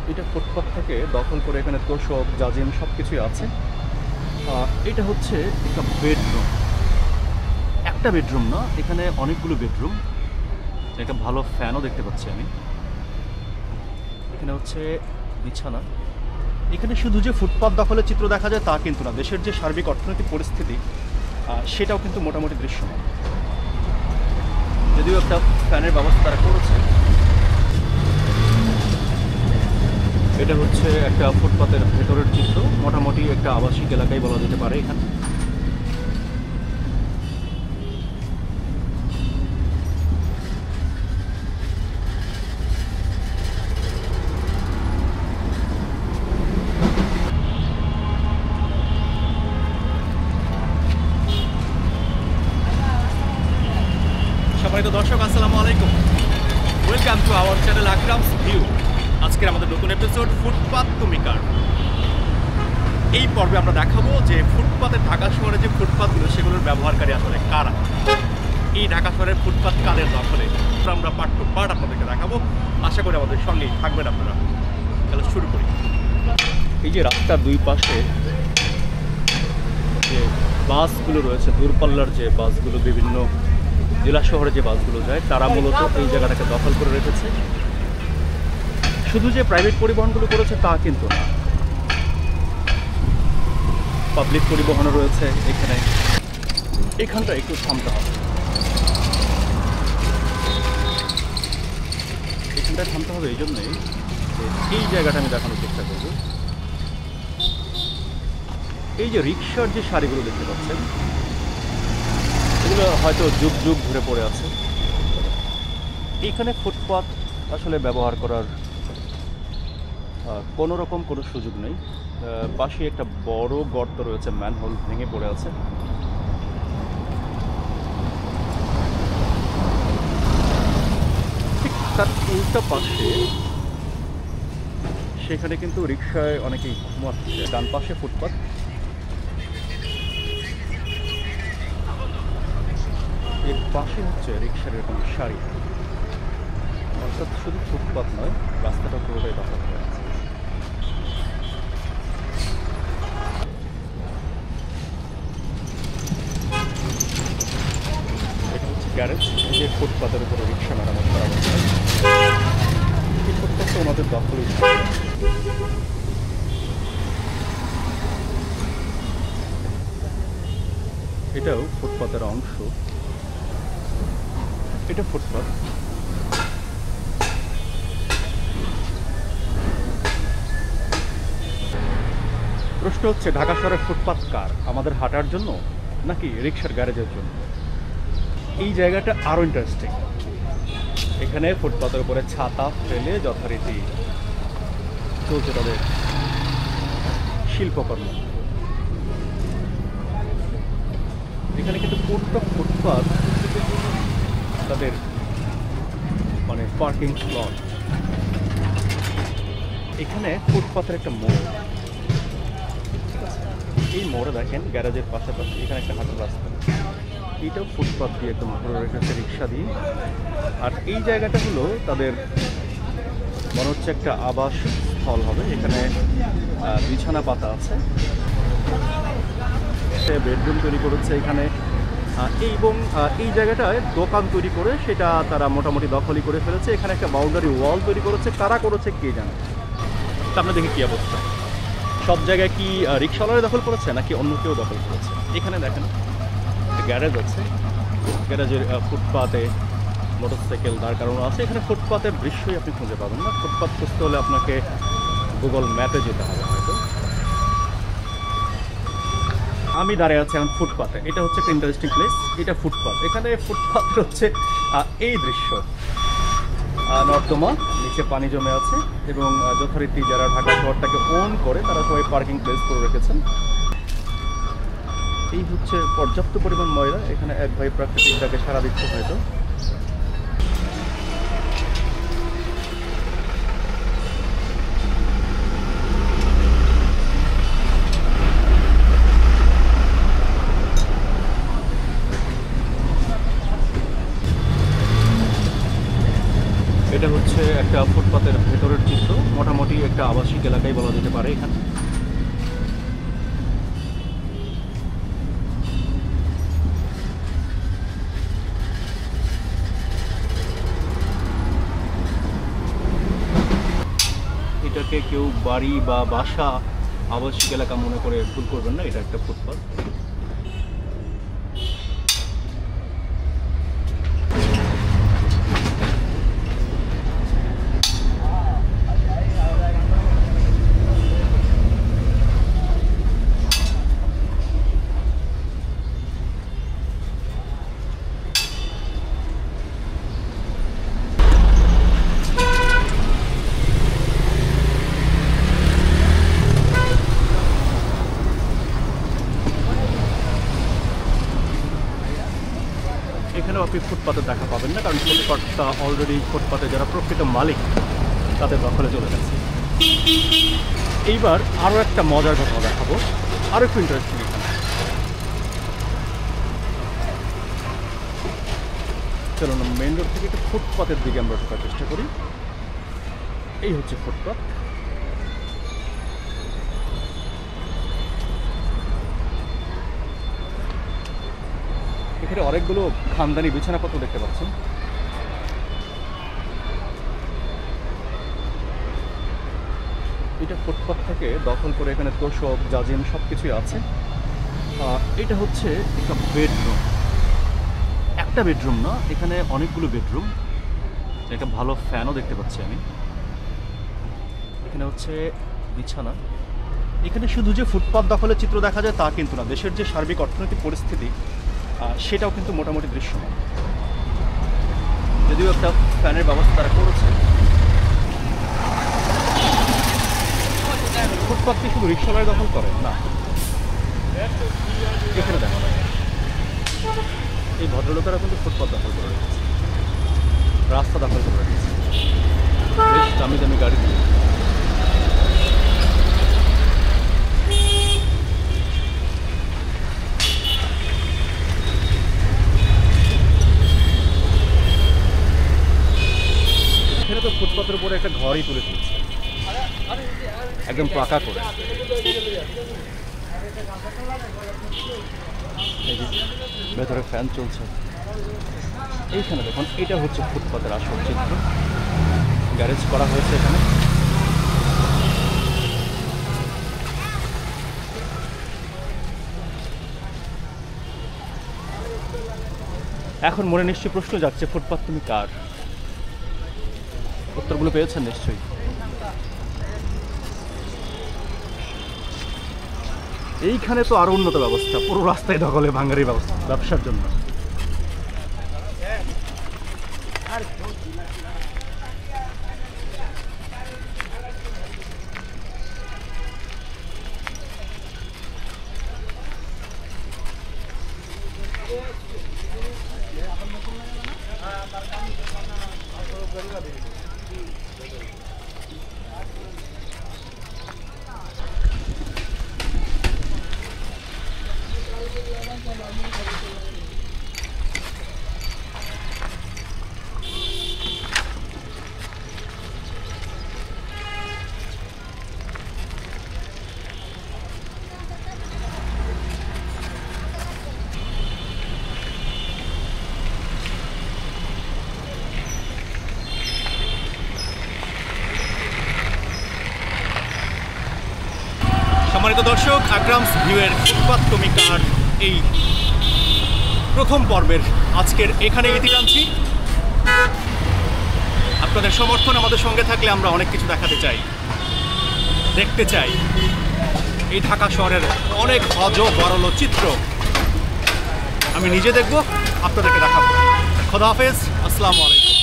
এটা ফুটপাত থেকে দখল করে এখানে তোষক জাজিম সব কিছুই আছে। এটা হচ্ছে একটা বেডরুম, একটা বেডরুম না, এখানে অনেকগুলো বেডরুম। একটা ভালো ফ্যানও দেখতে পাচ্ছি আমি। এখানে হচ্ছে বিছানা। এখানে শুধু যে ফুটপাত দখলের চিত্র দেখা যায় তা কিন্তু না, দেশের যে সার্বিক অর্থনৈতিক পরিস্থিতি সেটাও কিন্তু মোটামুটি দৃশ্যমান। যদিও একটা ফ্যানের ব্যবস্থা তারা করেছে। এটা হচ্ছে একটা ফুটপাতের ভেতরের চিত্র, মোটামুটি একটা আবাসিক এলাকায় বলা যেতে পারে এখানে। সম্মানিত দর্শক, আসসালামু আলাইকুম। Welcome to our channel Akram's view. আজকের আমাদের নতুন এপিসোড ফুটপাত তুমি কার। এই পর্বে আমরা দেখাবো যে ফুটপাতের ঢাকা শহরে যে ফুটপাতগুলো সেগুলোর ব্যবহারকারী আসলে কারা। এই ঢাকা শহরের ফুটপাত কাদের দখলে আমরা পার্ট টু পার্ট আপনাদেরকে দেখাবো। আশা করি আমাদের সঙ্গেই থাকবেন আপনারা। তাহলে শুরু করি। এই যে রাস্তার দুই পাশে যে বাসগুলো রয়েছে, দূরপাল্লার যে বাসগুলো, বিভিন্ন জেলা শহরে যে বাসগুলো যায়, তারা মূলত এই জায়গাটাকে দখল করে রেখেছে। শুধু যে প্রাইভেট পরিবহনগুলো করেছে তা কিন্তু না, পাবলিক পরিবহনও রয়েছে এখানে। এখানটা একটু থামতে হবে, এখানটায় থামতে হবে এই জন্যই যে এই জায়গাটা আমি দেখানোর চেষ্টা করব। এই যে রিক্সার যে সারিগুলো দেখতে পাচ্ছেন, এগুলো হয়তো যুগ যুগ ধরে পড়ে আছে। এখানে ফুটপাত আসলে ব্যবহার করার কোনো রকম কোনো সুযোগ নেই। পাশে একটা বড় গর্ত রয়েছে, ম্যানহোল ভেঙে পড়ে আছে। ঠিক তার উল্টা পাশে সেখানে কিন্তু রিক্সায় অনেকেই ঘুমাচ্ছে। ডান পাশে ফুটপাত, এর পাশে হচ্ছে রিক্সার এরকম সারি। অর্থাৎ শুধু ফুটপাত নয়, রাস্তাটা পুরোটাই দখল হয়ে আছে। এটা হচ্ছে গ্যারেজ, যে ফুটপাতের উপরে রিক্সা মেরামত করা হচ্ছে। এই ফুটপাতটা ওনাদের দখলই। এটাও ফুটপাতের অংশ। এটা ফুটপাত। প্রশ্ন হচ্ছে, ঢাকা শহরের ফুটপাত কার? আমাদের হাঁটার জন্য নাকি রিক্সার গ্যারেজের জন্য? এই জায়গাটা আরও ইন্টারেস্টিং। এখানে ফুটপাতের উপরে ছাতা ফেলে যথারীতি চলছে তাদের শিল্পকর্ম। এখানে কিন্তু পুরোটা ফুটপাত তাদের মানে পার্কিং স্লট। এখানে ফুটপাতের একটা মোড়, এই মোড়ে দেখেন গ্যারেজের পাশাপাশি এখানে একটা হাঁটার রাস্তা। এইটাও ফুটপাত দিয়ে একদম ধরে রেখেছে রিক্সা দিয়ে। আর এই জায়গাটা হলো তাদের মনে হচ্ছে একটা আবাস স্থল হবে। এখানে বিছানা পাতা আছে, সে বেডরুম তৈরি করেছে এখানে। এবং এই জায়গাটায় দোকান তৈরি করে সেটা তারা মোটামুটি দখলই করে ফেলেছে। এখানে একটা বাউন্ডারি ওয়াল তৈরি করেছে, কারা করেছে কে জানে। আপনার দেখি কী অবস্থা, সব জায়গায় কি রিক্সাওয়ালারা দখল করেছে নাকি অন্য কেউ দখল করেছে? এখানে দেখেন গ্যারেজ আছে, গ্যারেজের ফুটপাতে মোটরসাইকেল দাঁড় করানো আছে। এখানে ফুটপাতের দৃশ্যই আপনি খুঁজে পাবেন না। ফুটপাত খুঁজতে হলে আপনাকে গুগল ম্যাপে যেতে হবে হয়তো। আমি দাঁড়িয়ে আছি এখন ফুটপাতে। এটা হচ্ছে একটা ইন্টারেস্টিং প্লেস। এটা ফুটপাত। এখানে ফুটপাতের হচ্ছে এই দৃশ্য, নর্দমা, নিচে পানি জমে আছে এবং যথারীতি যারা ঢাকা শহরটাকে ওন করে তারা সবাই পার্কিং প্লেস করে রেখেছেন। এই হচ্ছে পর্যাপ্ত পরিমাণ ময়লা। এখানে এক ভাই প্রাকৃতিকটাকে সারা দিচ্ছে হয়তো। এটা হচ্ছে একটা ফুটপাতের ভেতরের চিত্র, মোটামুটি একটা আবাসিক এলাকায় বলা যেতে পারে এখানে। এটাকে কেউ বাড়ি বা বাসা, আবাসিক এলাকা মনে করে ভুল করবেন না, এটা একটা ফুটপাত। এখানেও আপনি ফুটপাতে দেখা পাবেন না, কারণ ফুটপাতটা অলরেডি ফুটপাতে যারা প্রকৃত মালিক তাদের দখলে চলে গেছে। এইবার আরও একটা মজার কথা দেখাবো, আরও একটু ইন্টারেস্টিং। এখানে চলুন মেইন রোড থেকে একটু ফুটপাতের দিকে আমরা ঢোকার চেষ্টা করি। এই হচ্ছে ফুটপাত। এখানে অনেকগুলো খানদানি বিছানাপত্র দেখতে পাচ্ছেন। এটা ফুটপাত থেকে দখল করে এখানে তোষক, জাজিম সব কিছুই আছে। এটা হচ্ছে একটা বেডরুম, একটা বেডরুম না, এখানে অনেকগুলো বেডরুম। একটা ভালো ফ্যানও দেখতে পাচ্ছি আমি। এখানে হচ্ছে বিছানা। এখানে শুধু যে ফুটপাত দখলের চিত্র দেখা যায় তা কিন্তু না, দেশের যে সার্বিক অর্থনৈতিক পরিস্থিতি সেটাও কিন্তু মোটামুটি দৃশ্যমান। যদিও একটা ফ্যানের ব্যবস্থা তারা করেছে। ফুটপাত কি শুধু রিক্সাওয়ালা দখল করে না, এখানে দেখা যায় এই ভদ্রলোকেরা কিন্তু ফুটপাত দখল করে রেখেছে, রাস্তা দখল করে রেখেছে বেশ দামি দামি গাড়ি দিয়ে। এখানে তো ফুটপাতের উপরে একটা ঘরই তুলে দিয়েছে একদম পাকা করে। ভেতরে ফ্যান চলছে। এইখানে দেখুন, এটা হচ্ছে ফুটপাতের আসল চিত্র। গ্যারেজ করা হয়েছে এখানে। এখন মনে নিশ্চয়ই প্রশ্ন যাচ্ছে, ফুটপাত তুমি কার? উত্তরগুলো পেয়েছেন নিশ্চয়ই। এইখানে তো আরো উন্নত ব্যবস্থা, পুরো রাস্তায় দখলে ভাঙারি ব্যবস্থা ব্যবসার জন্য। সম্মানিত দর্শক, আকরামস ভিউয়ের ফুটপাত তুমি কার এই প্রথম পর্বের আজকের এখানে ইতি টানছি। আপনাদের সমর্থন আমাদের সঙ্গে থাকলে আমরা অনেক কিছু দেখাতে চাই, দেখতে চাই। এই ঢাকা শহরের অনেক অজগরল চিত্র আমি নিজে দেখব, আপনাদেরকে দেখাবো। খোদা হাফেজ, আসসালামু আলাইকুম।